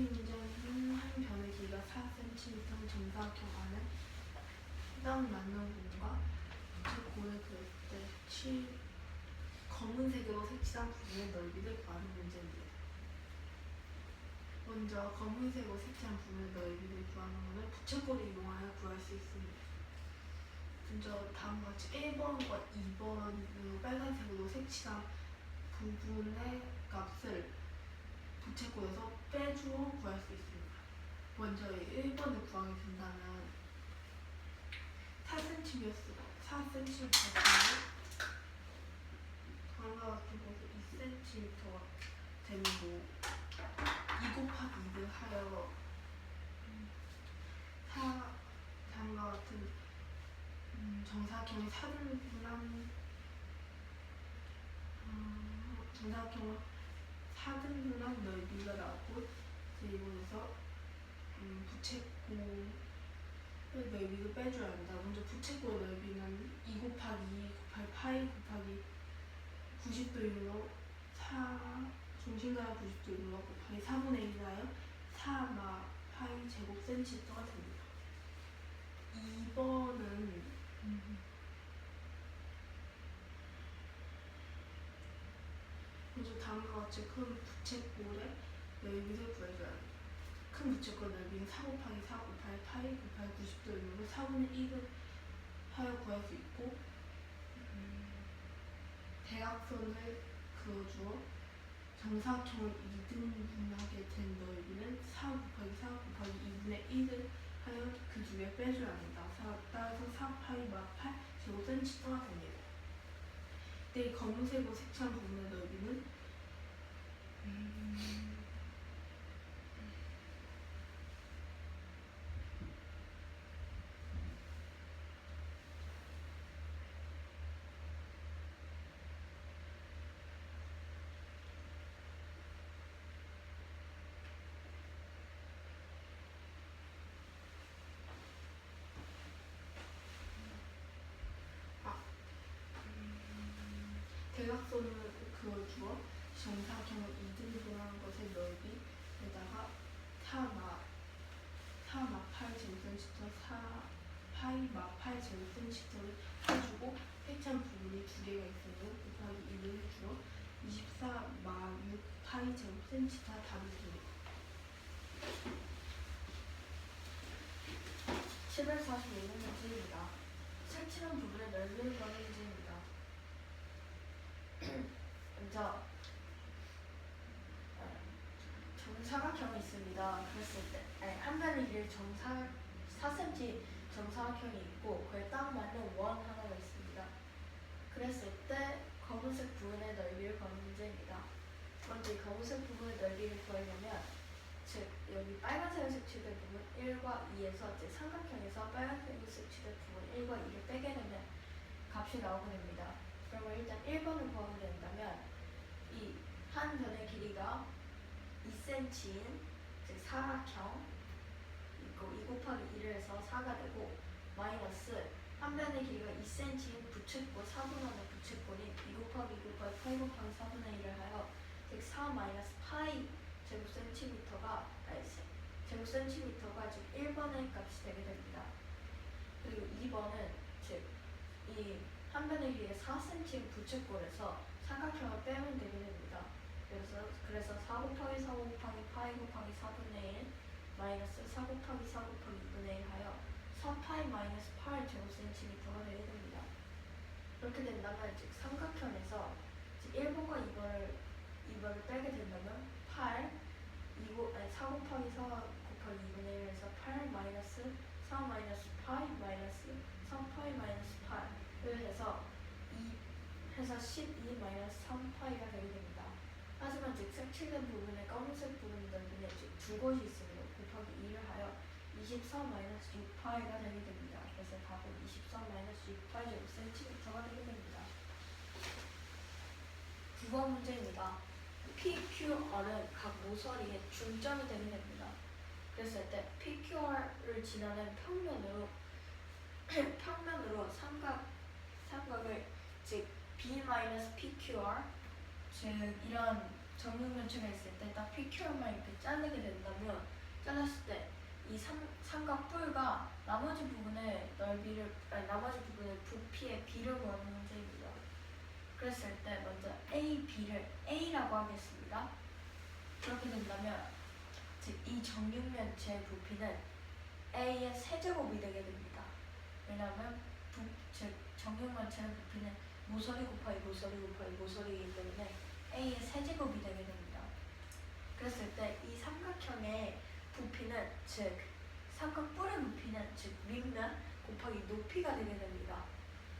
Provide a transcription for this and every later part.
문제는 한 변의 길이가 4cm 정사각형 안에 해당 맞는 공과 부채꼴을 그렸을 때 검은색으로 색칠한 부분의 넓이를 구하는 문제입니다. 먼저 검은색으로 색칠한 부분의 넓이를 구하는 것은 부채꼴을 이용하여 구할 수 있습니다. 먼저 다음과 같이 1번과 2번으로 빨간색으로 색칠한 부분의 값을 부채꼴에서 빼주어 구할 수 있습니다. 먼저 1번을 구하게 된다면 4cm였으면 4cm 다음과 같은 곳에 2cm가 되는 거 2 곱하기 2를 하여 다음과 같은 정사각형의 4등분한 넓이가 나오고 이곳에서 부채꼴의 넓이를 빼줘야 한다. 먼저 부채꼴 넓이는 2 곱하기 2 곱하기 파이 곱하기 90도이므로 중심각의 90도이므로 곱하기 4분의 1을 하여 4마 파이 제곱 센티미터가 됩니다. 2번은 먼저 다음과 같이 큰 부채꼴의 넓이를 구해줘야 합니다. 큰 부채꼴 넓이는 4 곱하기 4 곱하기 파이 곱하기 90도이므로 4분의 1을 하여 구할 수 있고 대각선을 그어주어 정사각형을 2등분하게 된 넓이는 4 곱하기 4 곱하기 2분의 1을 하여 그 두 개 빼줘야 합니다. 따라서 4파이 마 8 제곱 센티미터가 됩니다. 이 검은색으로 색칠한 부분의 넓이는 대각선을 그어주어 정사각형을 2등분한 것의 넓이에다가 4마 8 제곱센티미터 4파이 마 8 제곱센티미터를 해주고 색칠한 부분이 두 개가 있으므로 곱하기 1을 해주어 24마 6 파이 제곱센티미터가 답이 됩니다. 745번 문제입니다. 색칠한 부분의 넓이를 구하는 문제입니다. 먼저 정사각형이 있습니다. 그랬을 때 한 변의 길이 4cm 정사각형이 있고 그에 딱 맞는 원 하나가 있습니다. 그랬을 때 검은색 부분의 넓이를 구하는 문제입니다. 먼저 이 검은색 부분의 넓이를 구하려면 즉 여기 빨간색으로 색칠된 부분 1과 2에서 삼각형에서 빨간색으로 색칠된 부분 1과 2를 빼게 되면 값이 나오게 됩니다. 그러면 일단 1번을 구하게 된다면 이 한 변의 길이가 2cm인 즉 사각형 이거 2 곱하기 1을 해서 4가 되고 마이너스 한 변의 길이가 2cm인 부채꼴 4분원의 부채꼴이 2 곱하기 2 곱하기 8 곱하기 4분의 1을 하여 즉 4 마이너스 파이 제곱센티미터가 즉 1번의 값이 되게 됩니다. 그리고 2번은 즉 이 한 변의 길이가 4cm인 부채꼴에서 삼각형을 빼면 되게 됩니다. 그래서 4 곱하기 4 곱하기 파이 곱하기 4분의 1 마이너스 4 곱하기 4 곱하기 2분의 1 하여 4파이 마이너스 8 제곱센티미터가 되게 됩니다. 이렇게 된다면 즉 삼각형에서 즉 1번과 2번을 빼게 된다면 4 곱하기 4 곱하기 2분의 1에서 8 마이너스 4 마이너스 파이 마이너스 3파이 마이너스 8을 해서 12 마이너스 3파이가 되게 됩니다. 하지만 즉 색칠된 부분에 검은색 부분의 넓이는 즉 두 곳이 있으므로 곱하기 2를 하여 24 마이너스 6파이가 되게 됩니다. 그래서 답은 24 마이너스 6파이 제곱센티미터가 되게 됩니다. 9번 문제입니다. PQR은 각 모서리의 중점이 되게 됩니다. 그랬을 때 PQR을 지나는 평면으로 삼각을 즉 B-PQR 즉 이런 정육면체가 있을 때 딱 PQ만 이렇게 자르게 된다면 잘랐을 때 이 삼각뿔과 나머지 부분의 넓이를 나머지 부분의 부피의 비를 구하는 문제입니다. 그랬을 때 먼저 A, B를 A라고 하겠습니다. 그렇게 된다면 즉 이 정육면체의 부피는 A의 세제곱이 되게 됩니다. 왜냐하면 즉 정육면체의 부피는 모서리 곱하기 모서리 곱하기 모서리이기 때문에 A의 세제곱이 되게 됩니다. 그랬을 때 이 삼각형의 부피는 즉 삼각뿔의 부피는 즉 밑면 곱하기 높이가 되게 됩니다.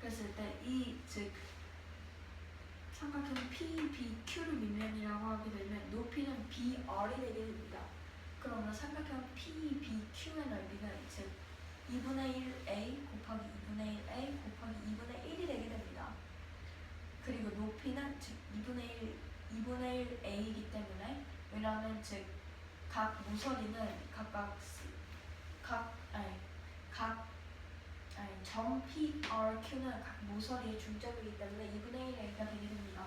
그랬을 때 이 즉 삼각형 PBQ를 밑면이라고 하게 되면 높이는 BR이 되게 됩니다. 그러면 삼각형 PBQ의 넓이는 즉 2분의 1A 곱하기 2분의 1A 곱하기 2분의 1이 되게 됩니다. 그리고 높이는 즉 2분의 1A이기 때문에 왜냐하면 즉 각 모서리는 점 PRQ는 각 모서리의 중점이기 때문에 2분의 1A가 되게 됩니다.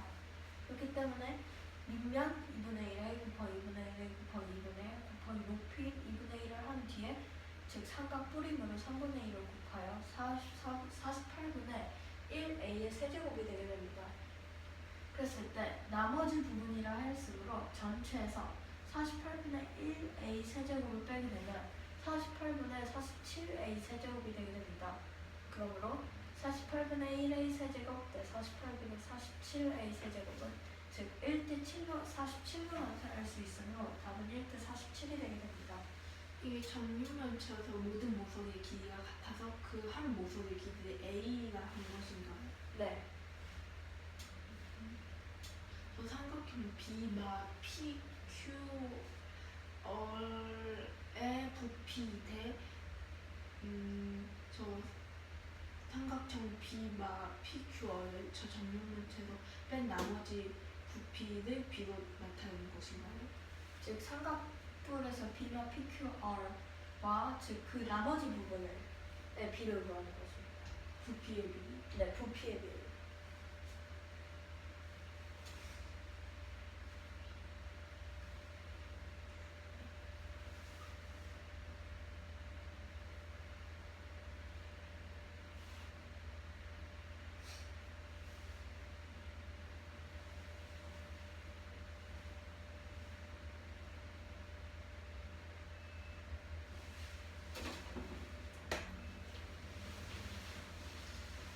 그렇기 때문에 밑면 2분의 1A 곱하기 2분의 1A 곱하기 2분의 1 곱하기 높이 2분의 1을 한 뒤에 즉 삼각뿔이므로 3분의 1을 곱하여 48분의 1A의 세제곱이 되게 됩니다. 그랬을 때 나머지 부분이라 할수록 전체에서 48분의 1A 세제곱을 빼게 되면 48분의 47A 세제곱이 되게 됩니다. 그러므로 48분의 1A 세제곱 대 48분의 47A 세제곱은 즉 1대 7로 47로 나타날 수 있으므로 답은 1대 47이 되게 됩니다. 이게 정육면체여서 모든 모서리의 길이가 같아서 그 한 모서리의 길이를 A가 한 것인가요? 네. 저 삼각형 B마 PQR의 부피 대 저 삼각형 B마 PQR을 저 정육면체에서 뺀 나머지 부피를 B로 나타내는 것인가요? 즉 삼각뿔에서 B와 PQR와 즉 그 나머지 부분을 B를 구하는 것입니다. 부피의 비. 네, 부피의 비를.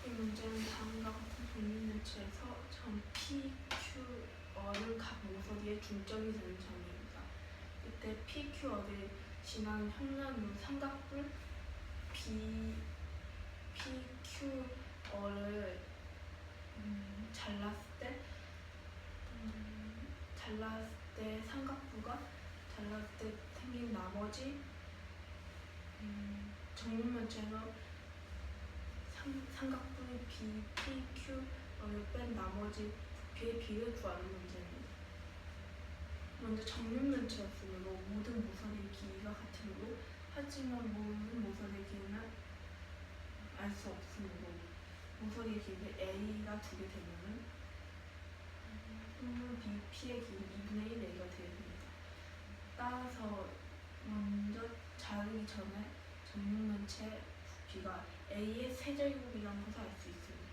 이 문제는 다음과 같은 정육면체에서 점 PQR은 각 모서리의 중점이 되는 점입니다. 이때 PQR을 지난 현란으로 삼각뿔 PQR을 잘랐을 때 삼각부가 잘랐을 때 생긴 나머지 정육면체에서 삼각부의 PQ를 뺀 나머지 부피의 비를 구하는 문제입니다. 먼저 정육면체였으므로 모든 모서리의 길이가 같으므로 하지만 모든 모서리의 길이는 알 수 없으므로 모서리의 길이 A가 두게 되면은 BP의 길이 2분의 1A가 되게 됩니다. 따라서 먼저 자르기 전에 정육면체 부피가 A의 세제곱이라는 것을 알 수 있습니다.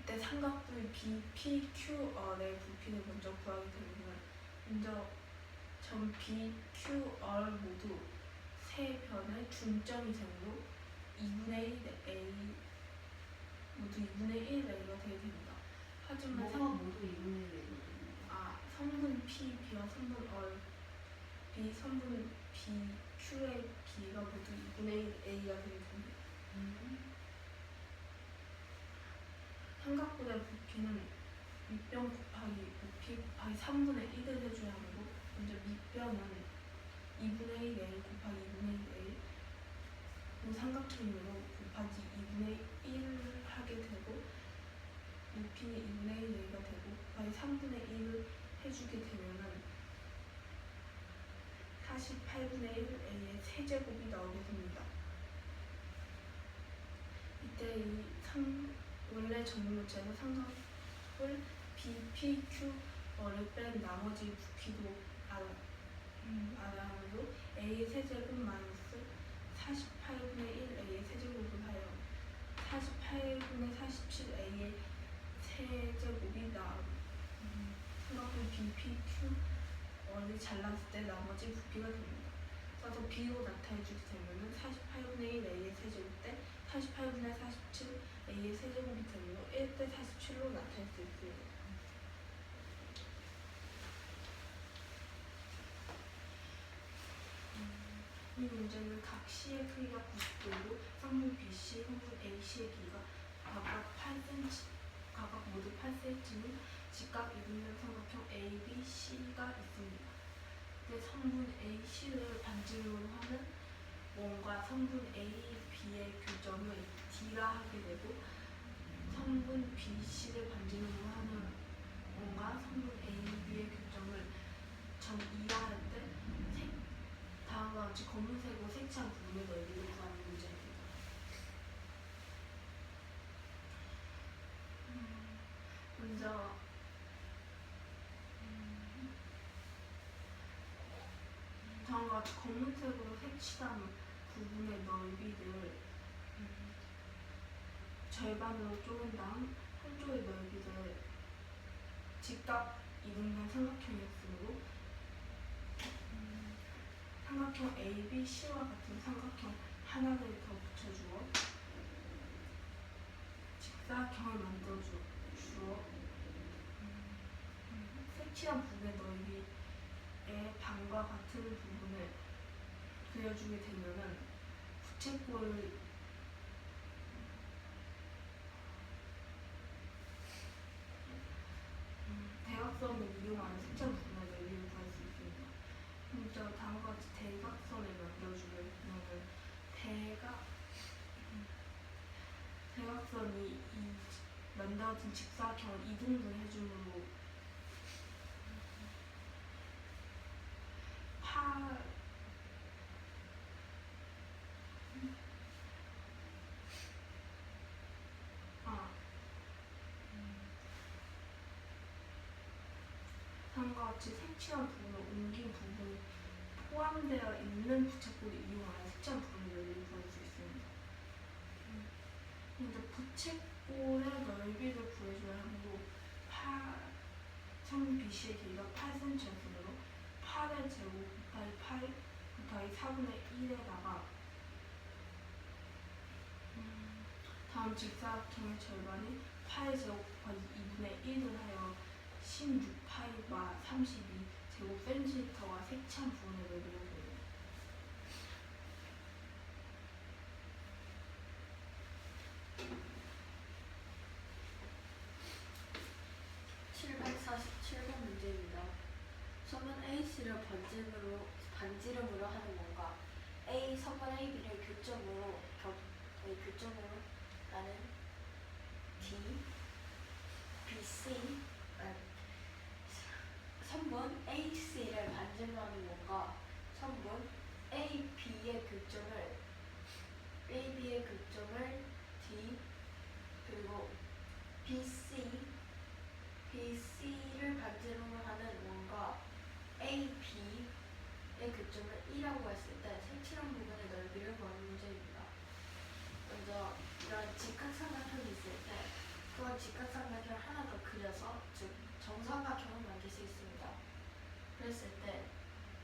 이때 삼각부의 BPQR의 부피를 먼저 구하게 되면 먼저 점 BQR 모두 세 변의 중점이 되므로 2분의 1A 모두 2분의 1A가 되게 됩니다. 하지만 모두 2분의 1. 3분 P, B와 3분 R, B, 3분 B, Q의 B가 모두 2분의 1A가 되게 됩니다. 삼각부의 부피는 밑변 곱하기 부피 곱하기 3분의 1을 해줘야 하고 먼저 밑변은 2분의 1A 곱하기 2분의 1A 삼각형으로 곱하기 2분의 1을 하게 되고 높이는 2분의 1A가 되고 곱하기 3분의 1을 해주게 되면은 48분의 1A의 세제곱이 나오게 됩니다. 이때 원래 정육면체에서 삼각뿔 BPQR의 를 뺀 나머지 부피도 알아도 a의 세제곱 마이너스 48분의 1 a의 세제곱을 하여 48분의 47 a의 세제곱이 삼각형 BPQ를 잘랐을 때 나머지 부피가 됩니다. 그래서 B로 나타내주게 되면은 48분의 1 A의 세제곱 대 48분의 47 A의 세제곱이 되므로 1대 47로 나타낼 수 있습니다. 이 문제는 각 C의 크기가 90도이고 성분 BC, 성분 AC의 길이가 각각 모두 8cm는 직각 이등변 삼각형 ABC가 있습니다. 근데 성분 AC를 반지름으로 하는 원과 성분 AB의 교점을 D라 하게 되고 성분 BC를 반지름으로 하는 원과 성분 AB의 교점을 점 2라 할 때 다음과 같이 검은색으로 색칠한 부분의 넓이를 구하는 문제입니다. 먼저 다음과 같이 검은색으로 색칠한 부분의 넓이를 절반으로 쪼갠 다음 한쪽의 넓이를 직각 이등변 삼각형이었으므로 삼각형 ABC와 같은 삼각형 하나를 더 붙여주어 직사각형을 만들어주어 색칠한 부분의 넓이의 반과 같은 부분을 그려주게 되면은 부채꼴을 대각선을 이용하는 색칠한 부분의 넓이를 구할 수 있습니다. 먼저 다음과 같이 대각선을 만들어주게 되면은 대각선이 이 만들어진 직사각형을 이등분 해줌으로 다음과 같이 색칠한 부분을 옮긴 부분이 포함되어 있는 부채꼴을 이용하여 색칠한 부분의 넓이를 구할 수 있습니다. 먼저 부채꼴의 넓이를 구해줘야 하므로 성 BC의 길이가 8cm였으므로 8의 제곱 곱하기 8 곱하기 4분의 1에다가 다음 직사각형의 절반인 8의 제곱 곱하기 2분의 1을 하여 16파이바 32 제곱센티미터와 색칠한 부분의 넓이를 구해요. 문제입니다. 선분 AC를 반지름으로 하는 원과 선분 AB를 교점으로 나는 D, BC, 선분 AC를 반지름으로 하는 원과 선분 AB의 교점을 D 그리고 BC를 반지름으로 하는 원과 AB의 교점을 E라고 했을 때 색칠한 부분의 넓이를 구하는 문제입니다. 먼저 이런 직각삼각형이 있을 때 그런 직각삼각형을 하나 더 그려서 즉 정삼각형을 만들 수 있습니다. 그랬을 때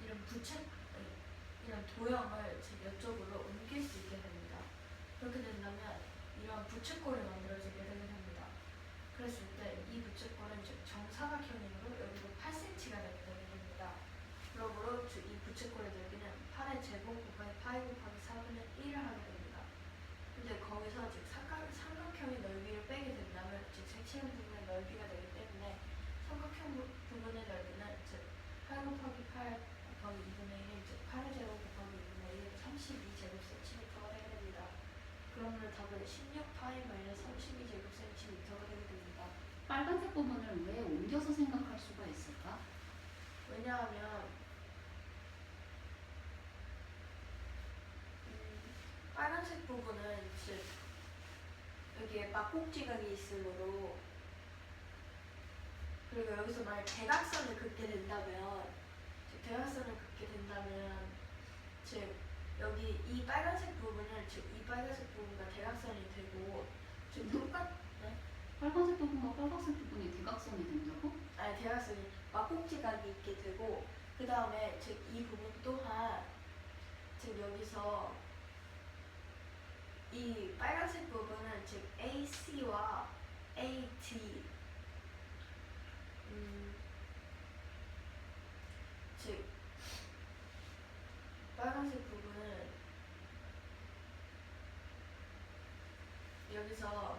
이런 도형을 즉 이쪽으로 옮길 수 있게 됩니다. 그렇게 된다면 이런 부채꼴이 만들어지게 되게 됩니다. 그랬을 때 이 부채꼴은 즉 정사각형이므로 여기도 8cm가 되게 됩니다. 그러므로 즉 이 부채꼴의 넓이는 8의 제곱 곱하기 파이 곱하기 4분의 1을 하게 됩니다. 근데 거기서 즉 삼각형의 넓이를 빼게 된다면 즉 색칠한 부분의 넓이가 되기 때문에 삼각형 부분의 넓이는 즉 8 곱하기 8 곱하기 2분의 1, 즉 8의 제곱 곱하기 2분의 1, 32제곱센티미터가 되게 됩니다. 그러므로 답은 16파이 마이너스 32제곱센티미터가 되게 됩니다. 빨간색 부분을 왜 옮겨서 생각할 수가 있을까? 왜냐하면 빨간색 부분은 즉 여기에 막꼭지각이 있으므로 그리고 여기서 만약 대각선을 긋게 된다면, 즉 대각선을 긋게 된다면, 즉 여기 이 빨간색 부분은 즉 이 빨간색 부분과 대각선이 되고, 즉 네? 빨간색 부분과 빨간색 부분이 대각선이 된다고? 아니 대각선이 막꼭지각이 있게 되고, 그 다음에 즉 이 부분 또한 즉 여기서 이 빨간색 부분은 즉 AC와 AD 즉 빨간색 부분은 여기서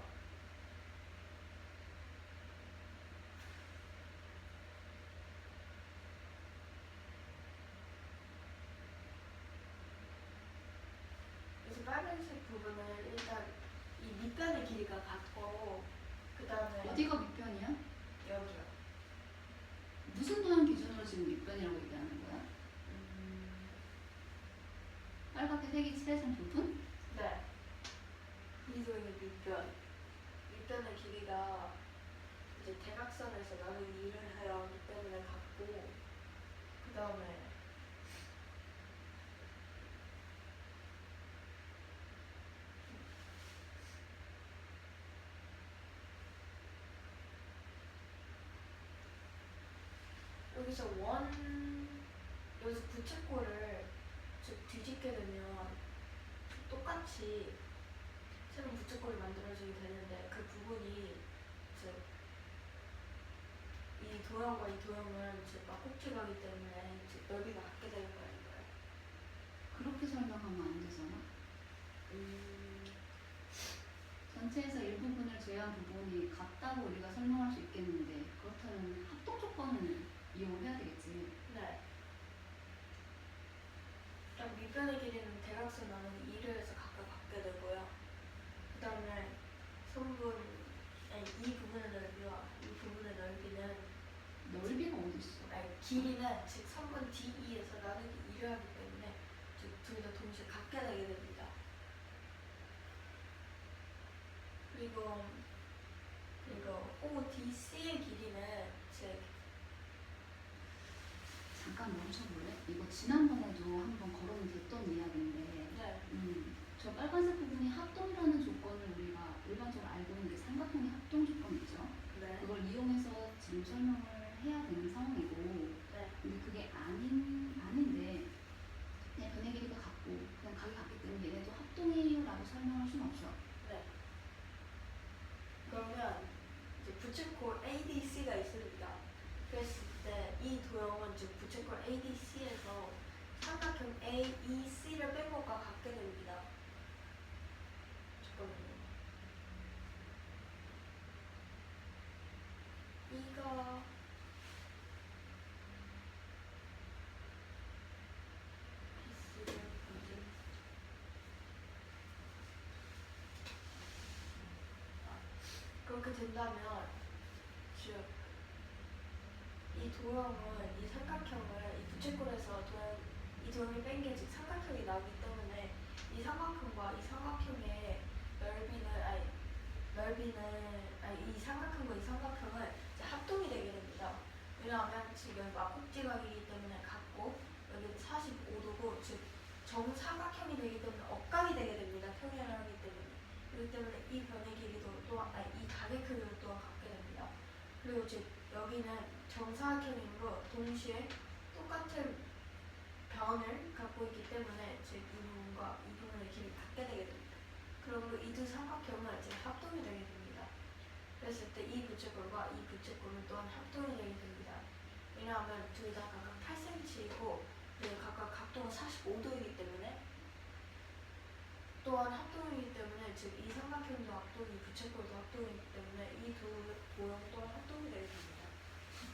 빨간색 부분은 일단 이 밑변의 길이가 같고, 그 다음에 어디가 밑변이야? 여기요. 무슨 도형 기준으로 지금 밑변이라고 얘기하는 거야? 빨갛게 색이 칠해진 부분? 네. 이 도형의 밑변의 길이가 이제 대각선에서 나누기 2를 해야 하기 때문에 같고, 그 다음에 여기서 여기서 부채꼴을 즉 뒤집게 되면 똑같이 새로운 부채꼴이 만들어지게 되는데, 그 부분이 즉 이 도형과 이 도형은 즉 막꼭지가기 때문에 즉 넓이가 같게 되는 거예요. 그렇게 설명하면 안 되잖아. 전체에서 일부분을 제외한 부분이 같다고 우리가 설명할 수 있겠는데, 그렇다면 합동 조건을 이용해야 되겠지. 네. 일단 밑변의 길이는 대각선 나누기 2를 해서 각각 갖게 되고요. 그 다음에 이 부분의 넓이와 이 부분의 넓이는 넓이가 어디 있어? 길이는 즉 선분 DE에서 나누기 2를 하기 때문에 즉 둘 다 동시에 갖게 되게 됩니다. 그리고 ODC의 길이는 즉 잠깐 멈춰볼래? 이거 지난번에도 한번 거론이 됐던 이야기인데, 네. 저 빨간색 부분이 합동이라는 조건을 우리가 일반적으로 알고 있는 게 삼각형의 합동 조건이죠. 네. 그걸 이용해서 지금 설명을 해야 되는 상황이고, 네. 근데 그게 아닌데 그냥 변의 길이가 같고 그냥 각이 같기 때문에 얘네도 합동이에요라고 설명할 수는 없어. 네. 그러면 이제 부채꼴 ADC가 있습니다. 그랬을 때 이 도형은 즉 부채꼴 ADC에서 삼각형 AEC를 뺀 것과 같게 됩니다. 잠깐만요. 이가 BC를 그렇게 된다면 즉 이 도형은 이 삼각형을 이 부채꼴에서 이 도형을 뺀 게 즉 삼각형이 나오기 때문에 이 삼각형과 이 삼각형의 이 삼각형과 이 삼각형은 이제 합동이 되게 됩니다. 왜냐하면 지금 여기 막꼭지각이기 때문에 같고 여기는 45도고 즉 정사각형이 되기 때문에 억각이 되게 됩니다. 평행을 하기 때문에. 그렇기 때문에 이 변의 길이도 또한 이 각의 크기도 또한 같게 됩니다. 그리고 즉 여기는 정사각형이므로 동시에 똑같은 변을 갖고 있기 때문에 즉 이 부분과 이 부분의 길이를 같게 되게 됩니다. 그러므로 이 두 삼각형은 이제 합동이 되게 됩니다. 그랬을 때 이 부채꼴과 이 부채꼴은 또한 합동이 되게 됩니다. 왜냐하면 둘 다 각각 8cm이고 그리고 각각 각도가 45도이기 때문에 또한 합동이기 때문에 즉 이 삼각형도 합동이 부채꼴도 합동이기 때문에 이 두 도형 또한 합동이 되게 됩니다.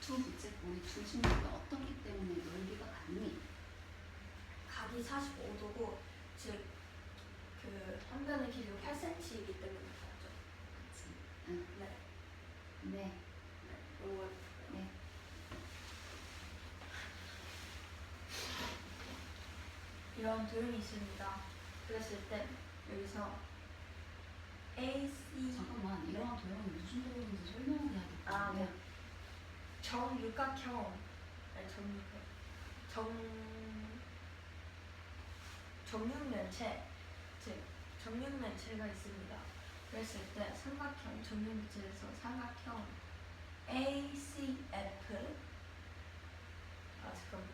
두 부채꼴이 중심부가 어떻기 때문에 넓이가 같니? 각이 45도고 즉 그 한 변의 길이가 8cm이기 때문에 같죠. 그치? 응. 네. 네. 요거 네. 이런 도형이 있습니다. 그랬을 때 여기서 AC 잠깐만, 이러한 도형이 무슨 도형인지 설명을 해야 될 거 아, 아니야? 네. 정육각형 아니 정육면체 즉 정육면체가 있습니다. 그랬을 때 삼각형 정육면체에서 삼각형 ACF 잠깐만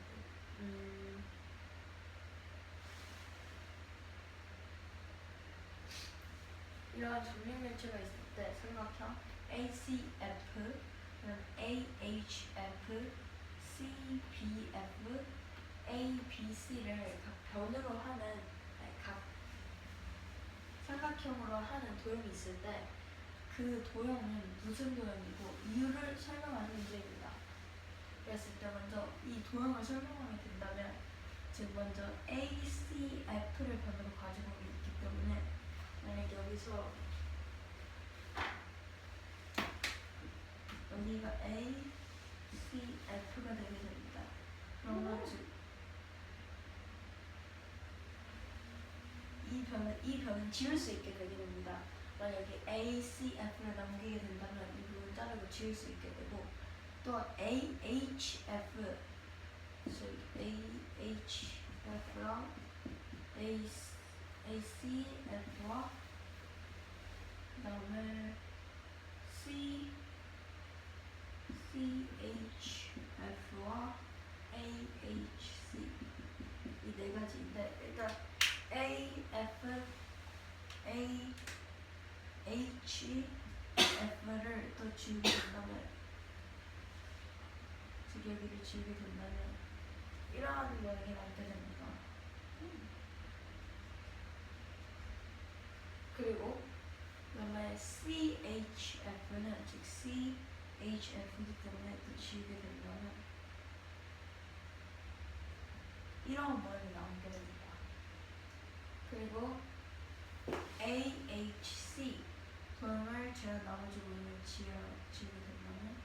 이러한 정육면체가 있을 때 삼각형 ACF, AHF, CBF, ABC를 각 변으로 하는 각 삼각형으로 하는 도형이 있을 때 그 도형은 무슨 도형이고 이유를 설명하는 문제입니다. 그랬을 때 먼저 이 도형을 설명하게 된다면 즉 먼저 ACF를 변으로 가지고 있기 때문에 만약에 여기서 여기가 ACF가 되게 됩니다. 그러면 즉 이 변은 지울 수 있게 되게 됩니다. 만약에 ACF를 남기게 된다면 이 부분 자르고 지울 수 있게 되고 또 AHF 즉 AHF랑 ACF와 그 다음에 CHF와 AHC 이 네 가지인데 일단 AF, AHF를 또 지우게 된다면 즉 여기를 지우게 된다면 이러한 모양이 나오게 됩니다. 그리고 그다음에 CHF는 즉 CHF이기 때문에 또 지우게 된다면 이러한 모양이 나오게 됩니다. 그리고 AHC 도형을 제가 나머지 모양을 지우게 된다면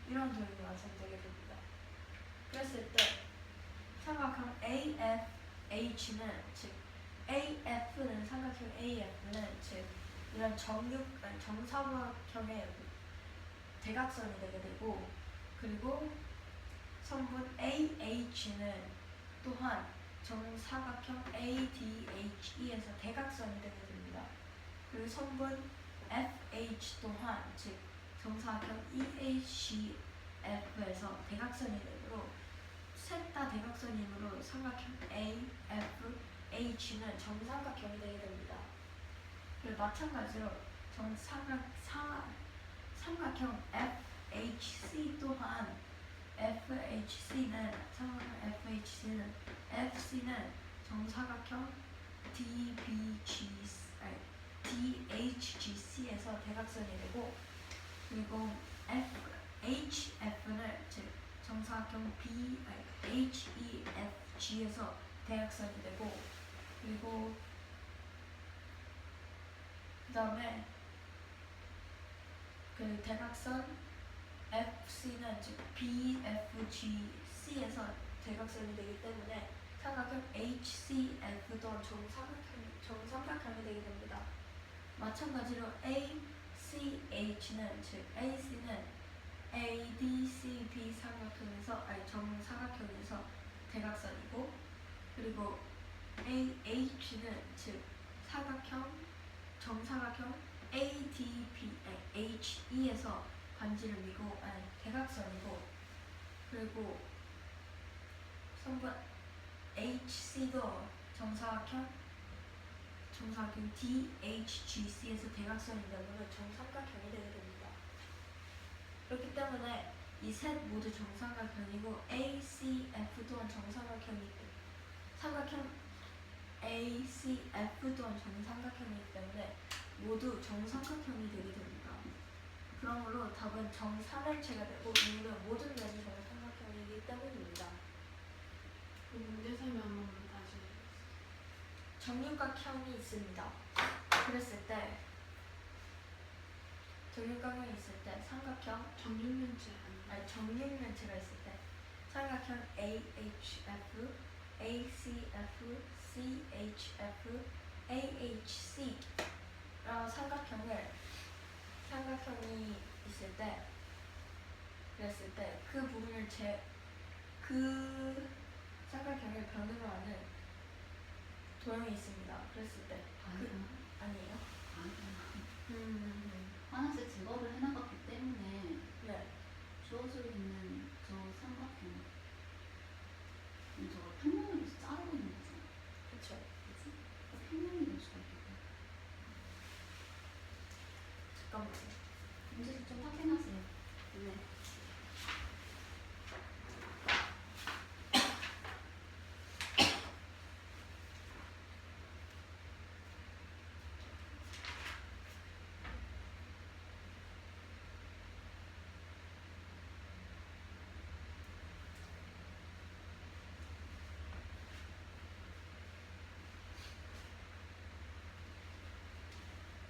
이런 도형이 완성되게 됩니다. 그랬을 때 삼각형 AFH는 즉 AF는 삼각형 AF는 즉 이런 정사각형의 대각선이 되게 되고 그리고 성분 AH는 또한 정사각형 ADHE에서 대각선이 되게 됩니다. 그리고 성분 FH 또한 즉 정사각형 EHF에서 대각선이 되므로 셋 다 대각선이므로 삼각형 AFH는 정삼각형이 되게 됩니다. 그리고 마찬가지로 삼각형 FHC 또한 FHC는 FC는 정사각형 DHGC에서 대각선이 되고 그리고 HF는 즉 정사각형 HEFG에서 대각선이 되고 그리고 그 다음에 그 대각선 FC는 즉 BFGC에서 대각선이 되기 때문에 삼각형 HCF 또한 정삼각형이 되게 됩니다. 마찬가지로 ACH는 즉 AC는 ADCB 정사각형에서 대각선이고 그리고 AH는 즉 정사각형 ADHE에서 반지를 미고 대각선이고 그리고 성분 HC도 정사각형 DHGC에서 대각선이 되므로 정삼각형이 되게 됩니다. 그렇기 때문에 이 셋 모두 정삼각형이고 ACF 또한 정삼각형이고 삼각형 ACF 또한 정삼각형이기 때문에 모두 정삼각형이 되게 됩니다. 그러므로 답은 정삼일체가 되고 이유는 모든 면이 정삼각형이기 때문입니다. 그 문제 설명 한 번만 다시. 정육각형이 있습니다. 그랬을 때 정육각형이 있을 때 삼각형 정육면체 정육면체가 있을 때 삼각형 AHF, ACF, CHF, AHC 삼각형이 있을 때 그랬을 때 그 부분을 그 삼각형을 변으로 하는 도형이 있습니다. 그랬을 때 아니야. 아니에요? 아니야. 하나씩 제거를 해나갔기 때문에 네. 주어져 있는 저 삼각형 저걸 평면으로 자르고 있는 거잖아. 그쵸. 그치? 평면이 될 수가 있겠다. 잠깐만요. 문제집 좀 확인하세요. 네.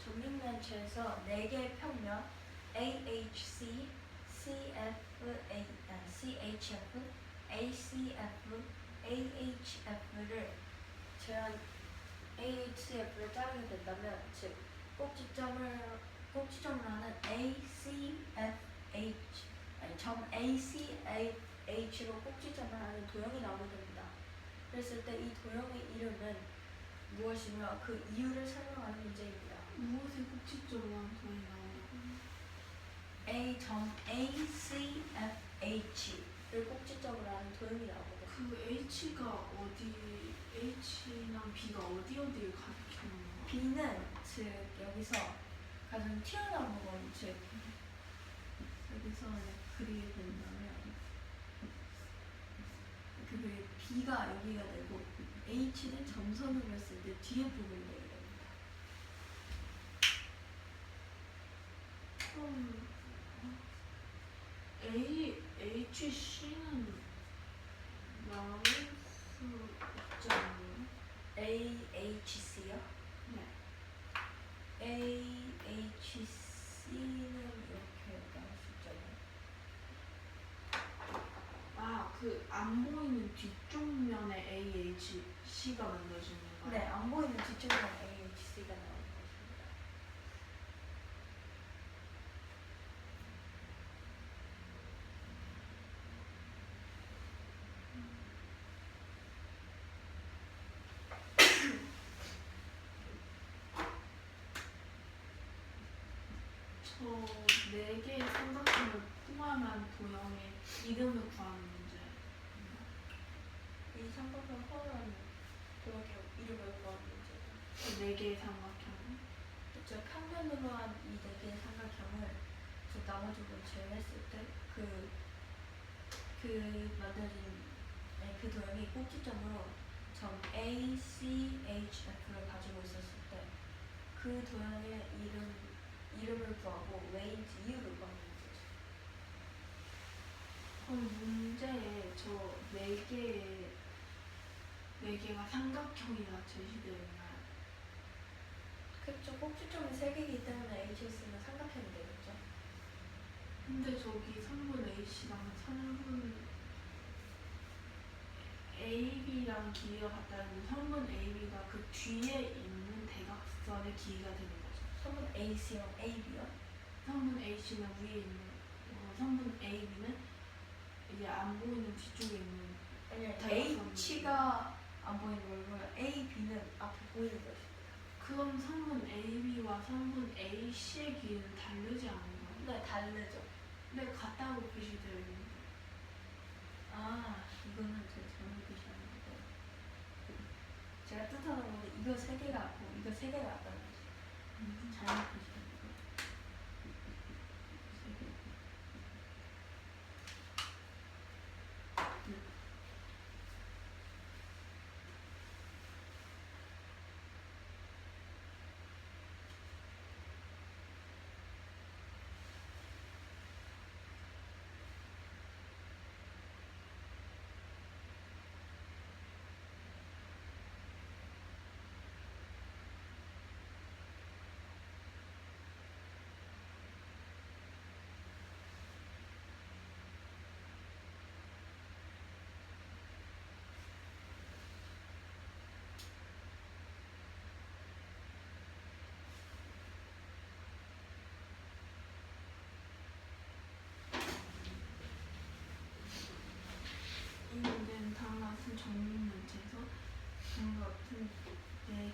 전립면체에서 4개의 평면 AHC, CHF, ACF, AHF를 제한 AHCF를 자르게 된다면 즉 꼭지점을 하는 점 ACH로 꼭지점을 하는 도형이 나오게 됩니다. 그랬을 때 이 도형의 이름은 무엇이며 그 이유를 설명하는 문제입니다. 무엇에 꼭지점만 돈이 나오냐고. 점 ACFH를 꼭지점으로 하는 도형이 나오거든요. 그 H가 어디, H랑 B가 어디를 가리키는 거야? B는 즉 여기서 가장 튀어나온 부분 즉 여기서 그리게 된다면 그 B가 여기가 되고 H는 점선으로 했을 때 뒤에 부분이 되게 됩니다. 그럼 HC는 나올 수 있지 않나요? AHC요? 네. AHC는 이렇게 나올 수 있잖아요. 아, 그 안 보이는 뒤쪽 면에 AHC가 만들어지는 거야? 네, 안 보이는 뒤쪽에는 AHC가 나오는 것입니다. 저 4개의 삼각형을 포함한 도형의 이름을 구하는 문제. 이 삼각형 허용하는 도형의 이름을 구하는 문제예요. 4개의 삼각형. 즉 평면으로 한 이 4개의 삼각형을 즉 나머지 부분 제외했을 때 만들어진 그 도형이 꼭지점으로 점 ACHF를 가지고 있었을 때 그 도형의 이름을 구하고 왜인지 이유를 구하는 문제죠. 그럼 문제에 저 4개가 삼각형이라 제시되어 있나요? 그렇죠. 꼭지점이 3개이기 때문에 HS는 삼각형이 되겠죠. 근데 저기 3분 AC랑 3분 AB랑 길이가 같다는 3분 AB가 그 뒤에 있는 대각선의 길이가 되는 거죠. 3분 AC랑 AB요? 3분 AC는 위에 있는 3분 AB는 이제 안 보이는 뒤쪽에 있는 아니요. 대각선. H가 안 보이는 거고요. AB는 앞에 보이는 것입니다. 그럼 3분 AB와 3분 AC의 길이는 다르지 않은가요? 네, 다르죠. 근데 같다고 표시되어 있는데. 아, 이거는 제가 잘못 표시하는데 제가 뜻하는 건 이거 3개가 같고 이거 3개가 같다는 거죠. 잘못 표시한 거. 3개.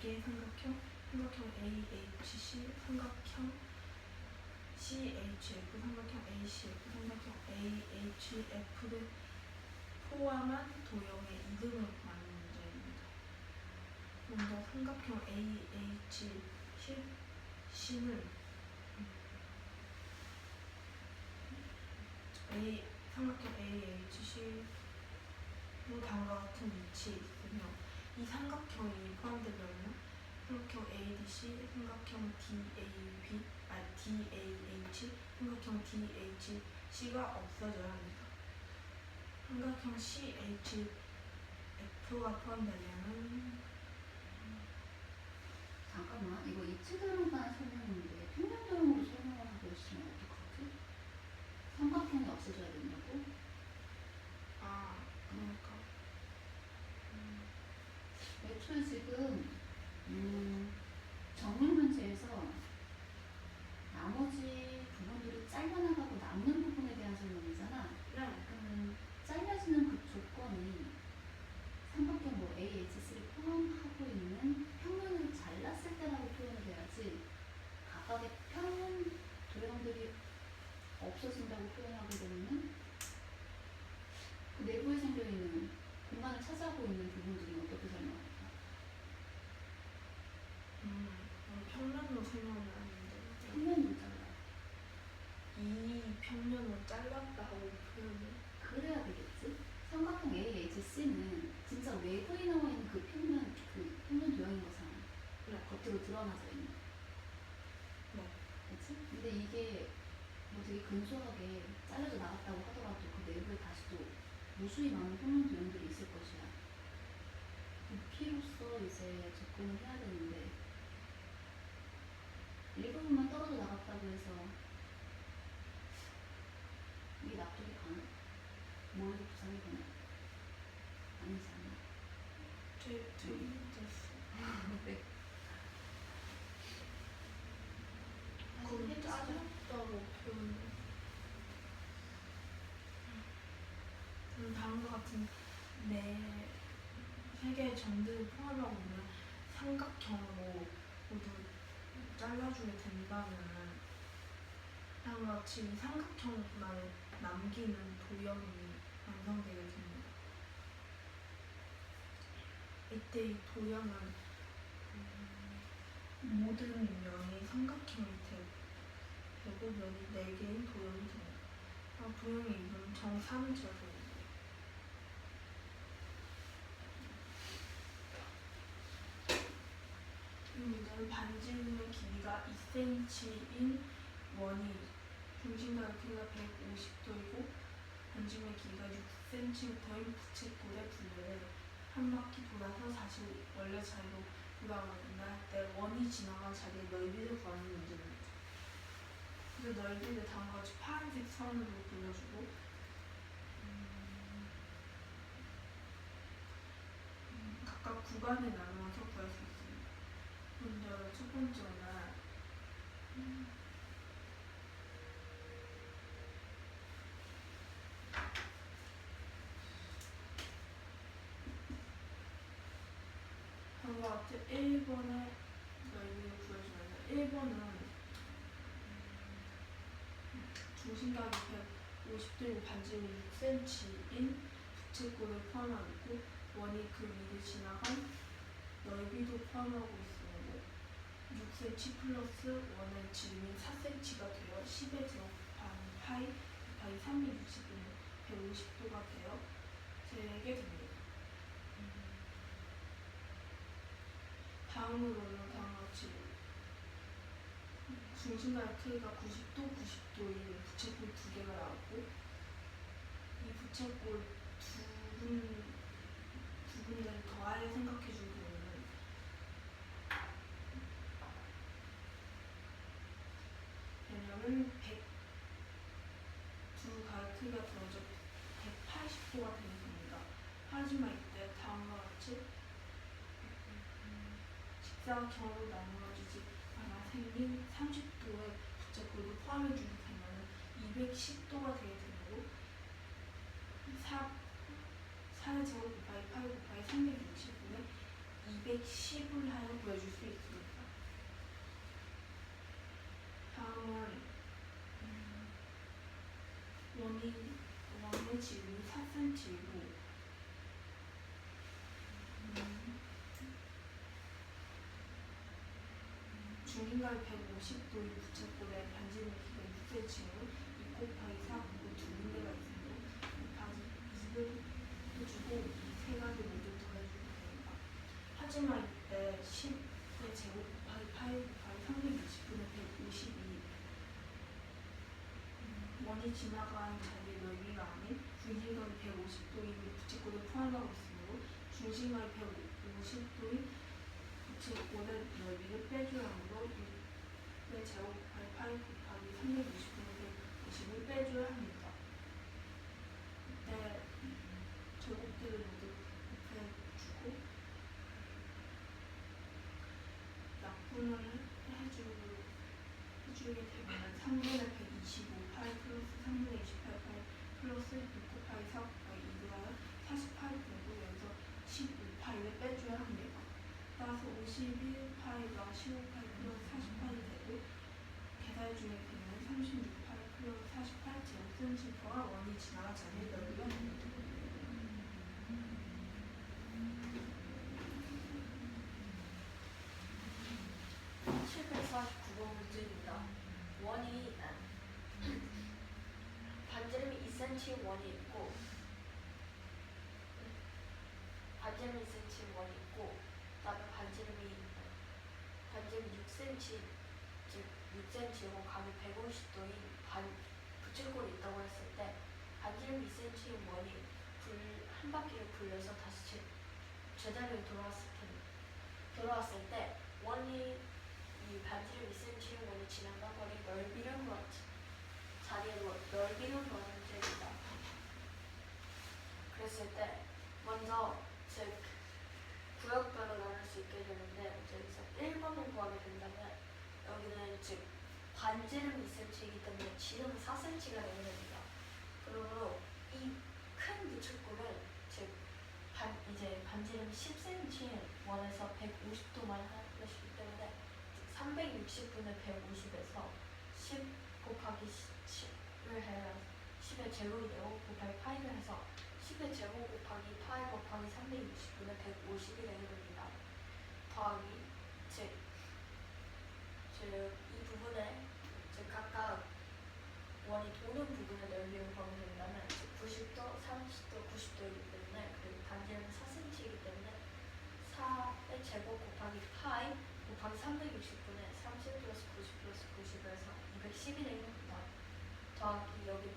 4개의 삼각형, 삼각형 AHC, 삼각형 CHF, 삼각형 ACF, 삼각형 AHF를 포함한 도형의 이등을 구하는 문제입니다. 먼저 삼각형 AHC는 삼각형 AHC로 다음과 같은 위치에 있으며 이 삼각형이 포함되려면 삼각형 ADC, 삼각형 DAH, 삼각형 DHC가 없어져야 합니다. 삼각형 CHF가 포함되려면 잠깐만, 이거 입체도형만 설명인데 평면도형으로 설명을 하고 있으면 어떡하지? 삼각형이 없어져야 된다고? 그러니까 애초에 지금 정리 문제에서 나머지 부분들이 잘려나가고 남는 부분에 대한 설명이잖아. 그러면 잘려지는 그 조건이 삼각형 뭐 AHC를 포함하고 있는 평면을 잘랐을 때라고 표현을 해야지, 각각의 평면 도형들이 없어진다고 표현하게 되면 그 내부에 생겨있는 공간을 차지하고 있는 부분들은 어떻게 설명할까? 평면으로 설명을 하는데 평면을 잘라. 이 평면을 잘랐다고 표현을 그래야 되겠지? 삼각형 AHC는 진짜 외부에 나와 있는 그 평면 도형인 거잖아. 겉으로 드러나져 있는. 네. 그치? 근데 이게 뭐 되게 근소하게 잘려져 나갔다고 하더라도 그 내부에 다시 또 무수히 많은 평면 도형들이 있을 것이야. P로서 이제 접근을 해야 되는데 일부분만 떨어져 나갔다고 해서 이게 납득이 가나? 머리도 부상이 되나? 아니지 않나? 되게 힘들었어. 네. 그걸 잘랐다고 표현을 다음과 같은 세 개의 점들을 포함하고 있는 삼각형으로 모두 잘라주게 된다면 다음과 같이 이 삼각형만 남기는 도형이 완성되게 됩니다. 이때 이 도형은 모든 면이 삼각형이 되고 면이 4개인 도형이 됩니다. 도형의 이름은 정삼절입니다. 이 문제는 반지름의 길이가 2cm인 원이 중심과 크기가 150도이고 반지름의 길이가 6cm인 부채꼴의 둘레를 한 바퀴 돌아서 다시 원래 자리로 돌아가거나 할 때 원이 지나간 자리의 넓이를 구하는 문제입니다. 그래서 넓이를 다음과 같이 파란색 선으로 그려주고 각각 구간에 나누어서 구할 수 있습니다. 먼저 첫 번째는 다음과 같이 1번의 넓이를 구해주면서 1번은 중심각이 150도이고 반지름이 6cm인 부채꼴을 포함하고 있고 원이 그 위를 지나간 넓이도 포함하고 있으므로 6cm 플러스 원의 지름이 4cm가 되어 10에 제곱한 파이 곱하기 360은 150도가 되어 되게 됩니다. 다음으로는 다음과 같이 중심각의 크기가 90도, 90도인 부채꼴 2개가 나왔고 이 부채꼴 두 군데를 더하여 생각해 줄 경우는 왜냐면 두 가의 크기가 더해져 180도가 되겠습니다. 하지만 이때 다음과 같이 직사각형으로 나누어지지 않아 생긴 30도의 부채꼴을 포함해주게 되면 210도가 되게 되고 4의 제곱 곱하기 8 곱하기 360분의 210을 하여 구해줄 수 있습니다. 다음은 원의 지름이 4cm이고 중심각이 150도인 부채꼴에 반지름 길이가 6cm로 2 곱하기 4 두 군데가 있으므로 곱하기 2를 해주고 이 세 가지 모두 더해주면 됩니다. 하지만 이때 10의 제곱 곱하기 8 곱하기 360분의 152 원이 지나간 자리의 넓이가 아닌 중심각이 150도인 부채꼴을 포함하고 있으므로 중심각이 150도인 부채꼴의 넓이를 빼줘야 하므로 6의 제곱 곱하기 8 곱하기 360분의 150을 빼줘야 합니다. 이때 제곱들을 모두 곱해주고 약분을 해주게 되면 3분의 125 8 플러스 3분의 28 8 플러스 6 곱하기 4 곱하기 2를 하여 48 되고 여기서 15파이를 빼줘야 합니다. 따라서 51파이가 15파이 플러스 48이 되고 계산 중에 되면 36파이 플러스 48 제곱센티미터가 원이 지나간 자리의 넓이가 됩니다. 749번 문제입니다. 원이 반지름이 2cm 원이 있고 반지름이 2cm 원이 있고 그다음에 반지름이 6cm 즉 6cm고 각이 150도인 부채꼴이 있다고 했을 때 반지름 2cm 원이 한 바퀴를 굴려서 다시 제자리로 돌아왔을 때 원이 이 반지름 2cm 원이 지나간 거리 넓이를 자리의 넓이를 구하는 문제입니다. 그랬을 때 먼저 즉 구역별로 나눌 수 있게 되는데 여기서 1번을 구하게 된다면 여기는 즉 반지름 2cm이기 때문에 지름은 4cm가 되는 겁니다. 그러므로 이 큰 부채꼴은 즉 이제 반지름 10cm 원에서 150도만 하시기 때문에 360분의 150에서 10 곱하기 10을 해야 10의 제곱이 되고 곱하기 8을 해서 10의 제곱 곱하기 8 곱하기 360분의 150이 되는 겁니다. 더하기 이 부분에 각각 원이 도는 부분의 넓이를 구하게 된다면 90도, 30도, 90도이기 때문에 그리고 반지름은 4cm이기 때문에 4의 제곱 곱하기 파이 곱하기 360분의 30 플러스 90 플러스 90을 해서 210이 되는 겁니다. 더하기 여기는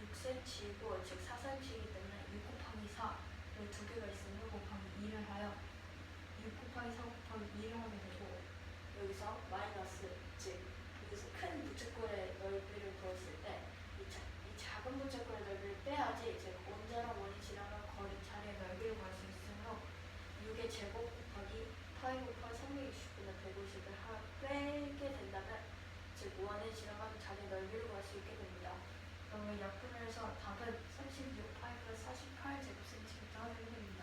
6cm이고 즉 4cm이기 때문에 6 곱하기 4 여기 두 개가 있으면 곱하기 2를 하여 6 곱하기 4 곱하기 2를 하게 되고 여기서 마이너스 즉 여기서 큰 부채꼴의 넓이를 구했을 때 이 작은 부채꼴의 넓이를 빼야지 이제 원자랑 원이 지나간 거리 자리의 넓이를 구할 수 있으므로 6의 제곱 곱하기 파이 곱하기 360분의 150을 빼게 된다면 즉 원에 지나가는 자리의 넓이를 구할 수 있게 됩니다. 그러면 약분을 해서 답은 36 파이 플러스 48 제곱센티미터가 되게 됩니다.